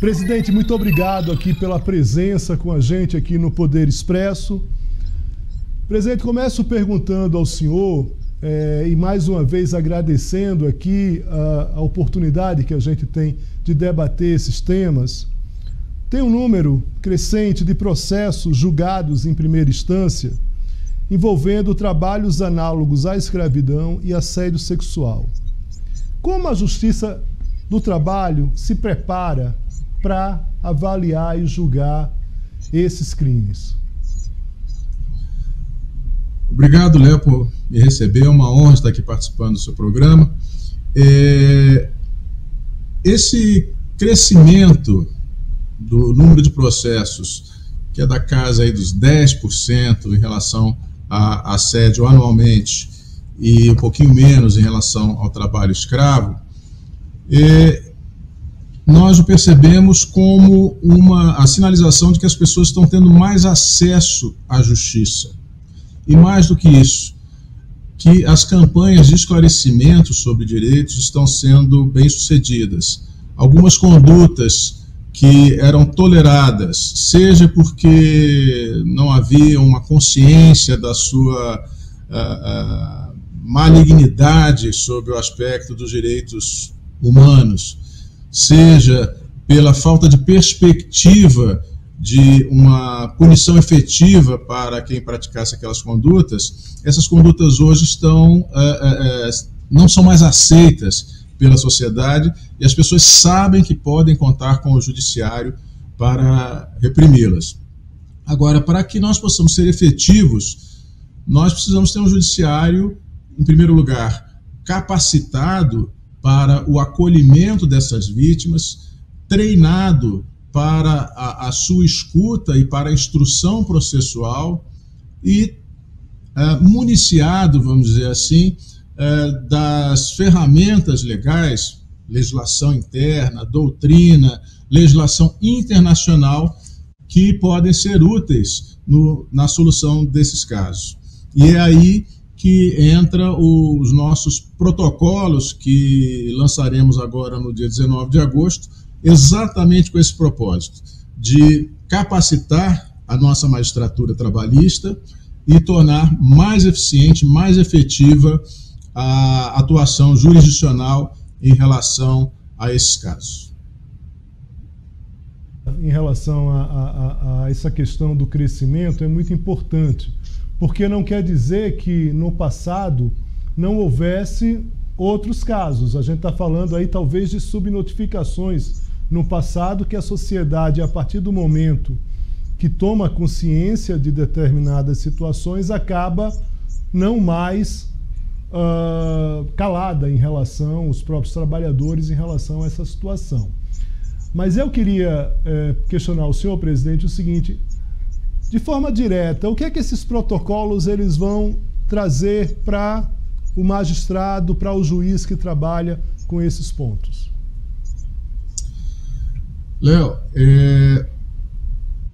Presidente, muito obrigado aqui pela presença com a gente aqui no Poder Expresso. Presidente, começo perguntando ao senhor, e mais uma vez agradecendo aqui a oportunidade que a gente tem de debater esses temas. Tem um número crescente de processos julgados em primeira instância envolvendo trabalhos análogos à escravidão e assédio sexual. Como a Justiça do Trabalho se prepara para avaliar e julgar esses crimes? Obrigado, Léo, por me receber. É uma honra estar aqui participando do seu programa. Esse crescimento do número de processos, que é da casa aí dos 10% em relação a assédio anualmente e um pouquinho menos em relação ao trabalho escravo, nós o percebemos como a sinalização de que as pessoas estão tendo mais acesso à justiça. E mais do que isso, que as campanhas de esclarecimento sobre direitos estão sendo bem-sucedidas. Algumas condutas que eram toleradas, seja porque não havia uma consciência da sua malignidade sobre o aspecto dos direitos humanos, seja pela falta de perspectiva de uma punição efetiva para quem praticasse aquelas condutas, essas condutas hoje não são mais aceitas pela sociedade e as pessoas sabem que podem contar com o judiciário para reprimi-las. Agora, para que nós possamos ser efetivos, nós precisamos ter um judiciário, em primeiro lugar, capacitado para o acolhimento dessas vítimas, treinado para a sua escuta e para a instrução processual e municiado, vamos dizer assim, das ferramentas legais, legislação interna, doutrina, legislação internacional, que podem ser úteis na solução desses casos. E é aí que entra os nossos protocolos, que lançaremos agora no dia 19 de agosto, exatamente com esse propósito, de capacitar a nossa magistratura trabalhista e tornar mais eficiente, mais efetiva a atuação jurisdicional em relação a esses casos. Em relação a essa questão do crescimento, é muito importante, porque não quer dizer que no passado não houvesse outros casos. A gente está falando aí talvez de subnotificações no passado, que a sociedade, a partir do momento que toma consciência de determinadas situações, acaba não mais calada em relação aos próprios trabalhadores em relação a essa situação. Mas eu queria questionar o senhor, presidente, o seguinte: de forma direta, o que é que esses protocolos eles vão trazer para o magistrado, para o juiz que trabalha com esses pontos? Léo,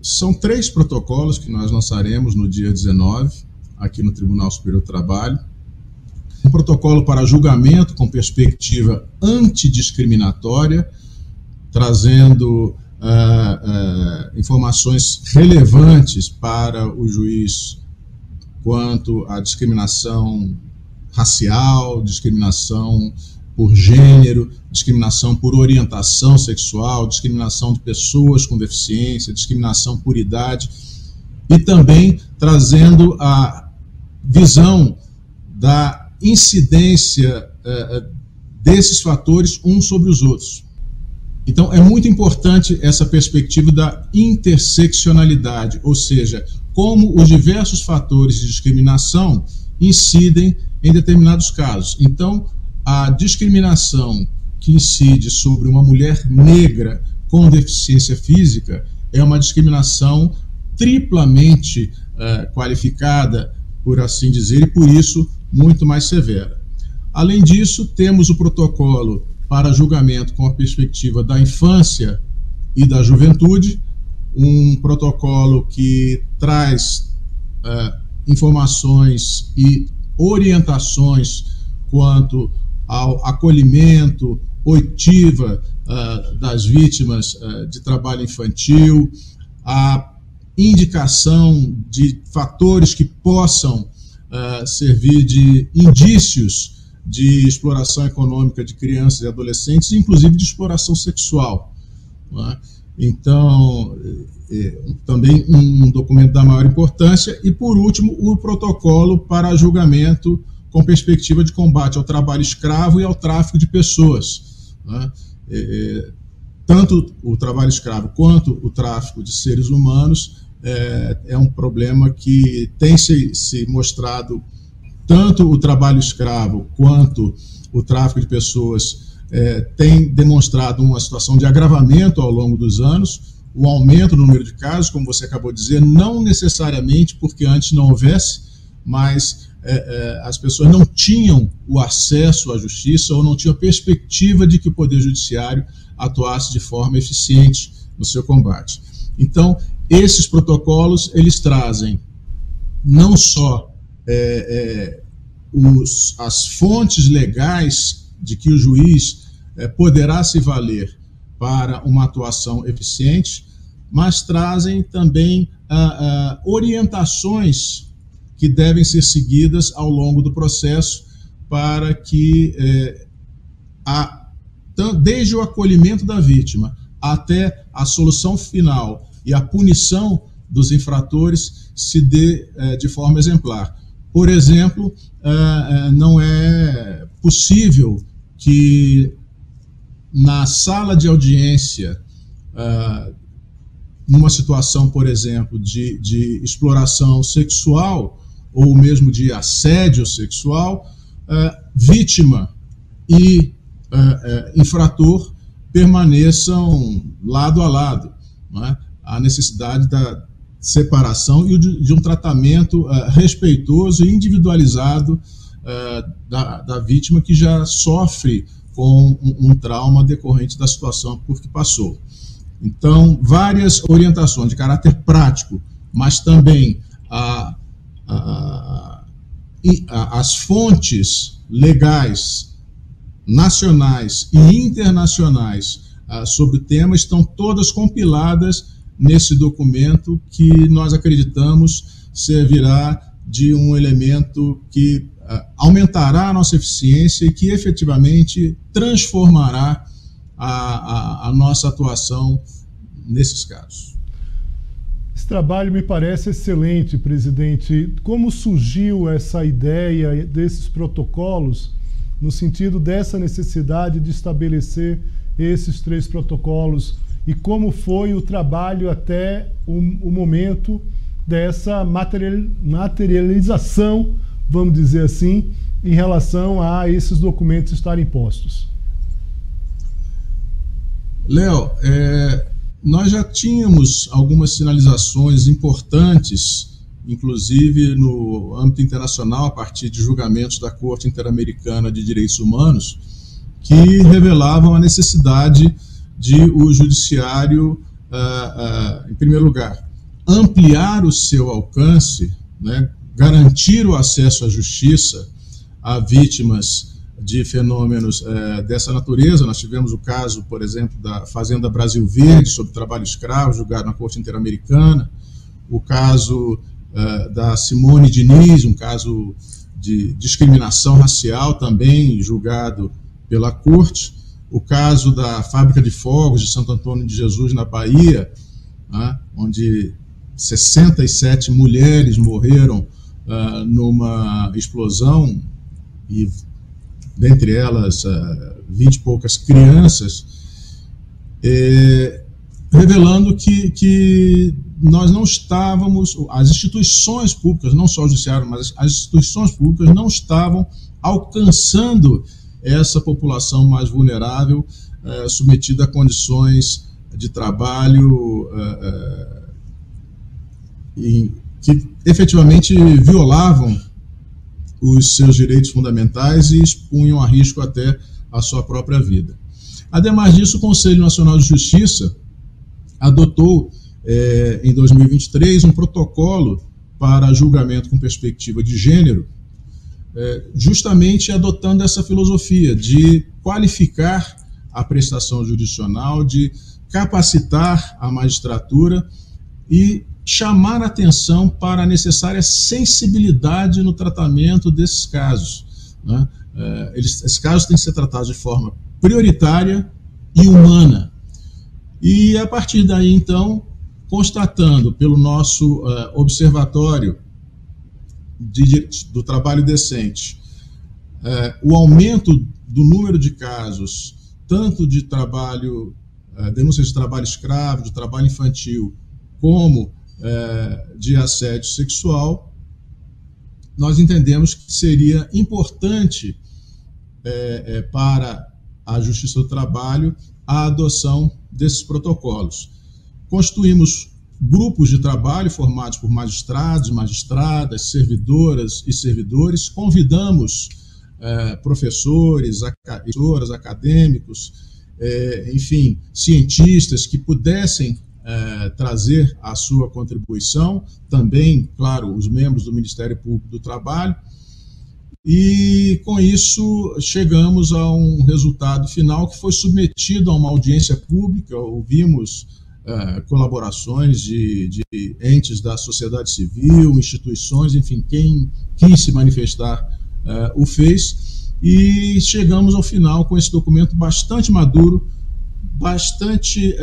são 3 protocolos que nós lançaremos no dia 19, aqui no Tribunal Superior do Trabalho. Um protocolo para julgamento com perspectiva antidiscriminatória, trazendo informações relevantes para o juiz quanto à discriminação racial, discriminação por gênero, discriminação por orientação sexual, discriminação de pessoas com deficiência, discriminação por idade, e também trazendo a visão da incidência desses fatores uns sobre os outros. Então, é muito importante essa perspectiva da interseccionalidade, ou seja, como os diversos fatores de discriminação incidem em determinados casos. Então, a discriminação que incide sobre uma mulher negra com deficiência física é uma discriminação triplamente qualificada, por assim dizer, e por isso muito mais severa. Além disso, temos o protocolo para julgamento com a perspectiva da infância e da juventude, um protocolo que traz informações e orientações quanto ao acolhimento, oitiva das vítimas de trabalho infantil, a indicação de fatores que possam servir de indícios de exploração econômica de crianças e adolescentes, inclusive de exploração sexual, não é? Então, também um documento da maior importância. E, por último, o protocolo para julgamento com perspectiva de combate ao trabalho escravo e ao tráfico de pessoas, né? Tanto o trabalho escravo quanto o tráfico de seres humanos é um problema que tem se mostrado, tanto o trabalho escravo quanto o tráfico de pessoas tem demonstrado uma situação de agravamento ao longo dos anos, o aumento no número de casos, como você acabou de dizer, não necessariamente porque antes não houvesse, mas as pessoas não tinham o acesso à justiça ou não tinham a perspectiva de que o Poder Judiciário atuasse de forma eficiente no seu combate. Então, esses protocolos, eles trazem não só as fontes legais de que o juiz poderá se valer para uma atuação eficiente, mas trazem também orientações que devem ser seguidas ao longo do processo para que, desde o acolhimento da vítima até a solução final e a punição dos infratores, se dê de forma exemplar. Por exemplo, não é possível que na sala de audiência, numa situação, por exemplo, de exploração sexual ou mesmo de assédio sexual, vítima e infrator permaneçam lado a lado, não é? A necessidade da separação e de um tratamento respeitoso e individualizado da vítima que já sofre com um trauma decorrente da situação por que passou. Então, várias orientações de caráter prático, mas também as fontes legais, nacionais e internacionais sobre o tema estão todas compiladas nesse documento que nós acreditamos servirá de um elemento que aumentará a nossa eficiência e que efetivamente transformará a nossa atuação nesses casos. Esse trabalho me parece excelente, presidente. Como surgiu essa ideia desses protocolos, no sentido dessa necessidade de estabelecer esses 3 protocolos, e como foi o trabalho até o momento dessa materialização, vamos dizer assim, em relação a esses documentos estarem postos? Léo, nós já tínhamos algumas sinalizações importantes, inclusive no âmbito internacional, a partir de julgamentos da Corte Interamericana de Direitos Humanos, que revelavam a necessidade de o judiciário, em primeiro lugar, ampliar o seu alcance, né, garantir o acesso à justiça a vítimas de fenômenos dessa natureza. Nós tivemos o caso, por exemplo, da Fazenda Brasil Verde, sobre trabalho escravo, julgado na Corte Interamericana, o caso da Simone Diniz, um caso de discriminação racial, também julgado pela Corte, o caso da Fábrica de Fogos de Santo Antônio de Jesus, na Bahia, né, onde 67 mulheres morreram numa explosão, e dentre elas 20 e poucas crianças, revelando que nós não estávamos, as instituições públicas, não só o judiciário, mas as instituições públicas não estavam alcançando essa população mais vulnerável, submetida a condições de trabalho que efetivamente violavam os seus direitos fundamentais e expunham a risco até a sua própria vida. Ademais disso, o Conselho Nacional de Justiça adotou, em 2023, um protocolo para julgamento com perspectiva de gênero, justamente adotando essa filosofia de qualificar a prestação jurisdicional, de capacitar a magistratura e chamar a atenção para a necessária sensibilidade no tratamento desses casos, né? Esses casos têm que ser tratados de forma prioritária e humana. E, a partir daí, então, constatando pelo nosso observatório do trabalho decente o aumento do número de casos, tanto de trabalho, denúncias de trabalho escravo, de trabalho infantil, como de assédio sexual, nós entendemos que seria importante para a Justiça do Trabalho a adoção desses protocolos. Constituímos grupos de trabalho formados por magistrados, magistradas, servidoras e servidores, convidamos professores, acadêmicos, enfim, cientistas que pudessem trazer a sua contribuição, também, claro, os membros do Ministério Público do Trabalho, e com isso chegamos a um resultado final que foi submetido a uma audiência pública. Ouvimos colaborações de entes da sociedade civil, instituições, enfim, quem quis se manifestar o fez, e chegamos ao final com esse documento bastante maduro, bastante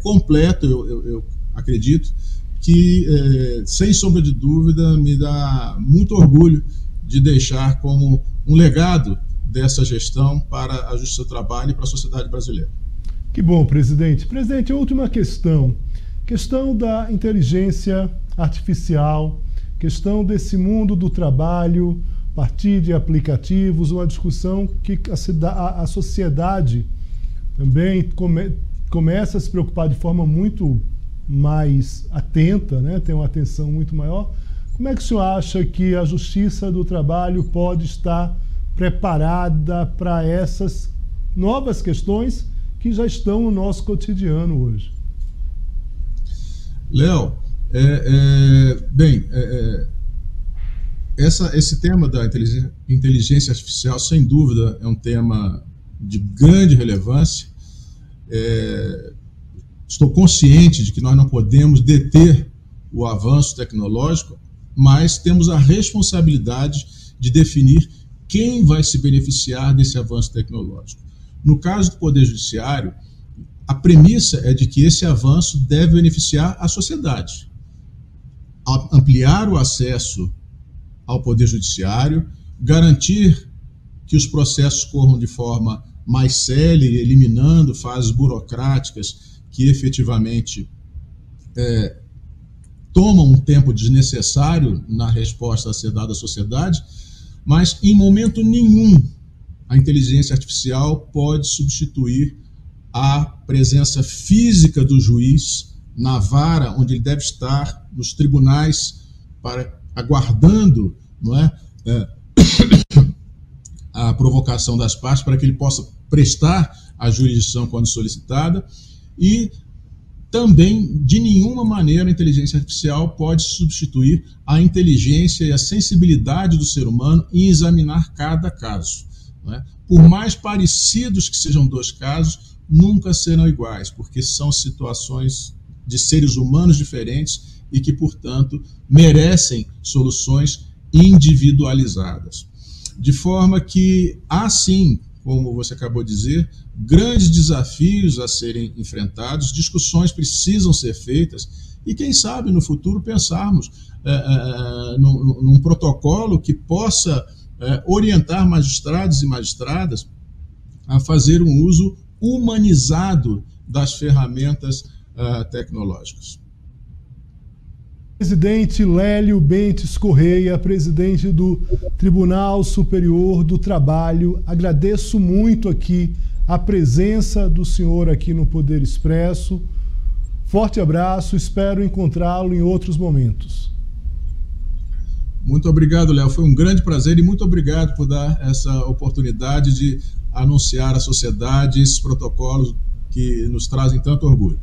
completo, eu acredito, que, sem sombra de dúvida, me dá muito orgulho de deixar como um legado dessa gestão para a Justiça do Trabalho e para a sociedade brasileira. Que bom, presidente. Presidente, a última questão. Questão da inteligência artificial, questão desse mundo do trabalho, a partir de aplicativos, uma discussão que a sociedade também começa a se preocupar de forma muito mais atenta, né? Tem uma atenção muito maior. Como é que o senhor acha que a Justiça do Trabalho pode estar preparada para essas novas questões que já estão no nosso cotidiano hoje? Léo, esse tema da inteligência artificial, sem dúvida, é um tema de grande relevância. Estou consciente de que nós não podemos deter o avanço tecnológico, mas temos a responsabilidade de definir quem vai se beneficiar desse avanço tecnológico. No caso do Poder Judiciário, a premissa é de que esse avanço deve beneficiar a sociedade. Ampliar o acesso ao Poder Judiciário, garantir que os processos corram de forma mais célere, eliminando fases burocráticas que efetivamente tomam um tempo desnecessário na resposta a ser dada à sociedade, mas em momento nenhum a inteligência artificial pode substituir a presença física do juiz na vara, onde ele deve estar, nos tribunais, aguardando, não é, a provocação das partes para que ele possa prestar a jurisdição quando solicitada. E também, de nenhuma maneira, a inteligência artificial pode substituir a inteligência e a sensibilidade do ser humano em examinar cada caso, não é? Por mais parecidos que sejam dois casos, nunca serão iguais, porque são situações de seres humanos diferentes e que, portanto, merecem soluções individualizadas. De forma que há, sim, como você acabou de dizer, grandes desafios a serem enfrentados, discussões precisam ser feitas e, quem sabe, no futuro pensarmos num protocolo que possa orientar magistrados e magistradas a fazer um uso humanizado das ferramentas tecnológicas. Presidente Lélio Bentes Correia, presidente do Tribunal Superior do Trabalho, agradeço muito aqui a presença do senhor aqui no Poder Expresso. Forte abraço, espero encontrá-lo em outros momentos. Muito obrigado, Léo. Foi um grande prazer e muito obrigado por dar essa oportunidade de anunciar à sociedade esses protocolos que nos trazem tanto orgulho.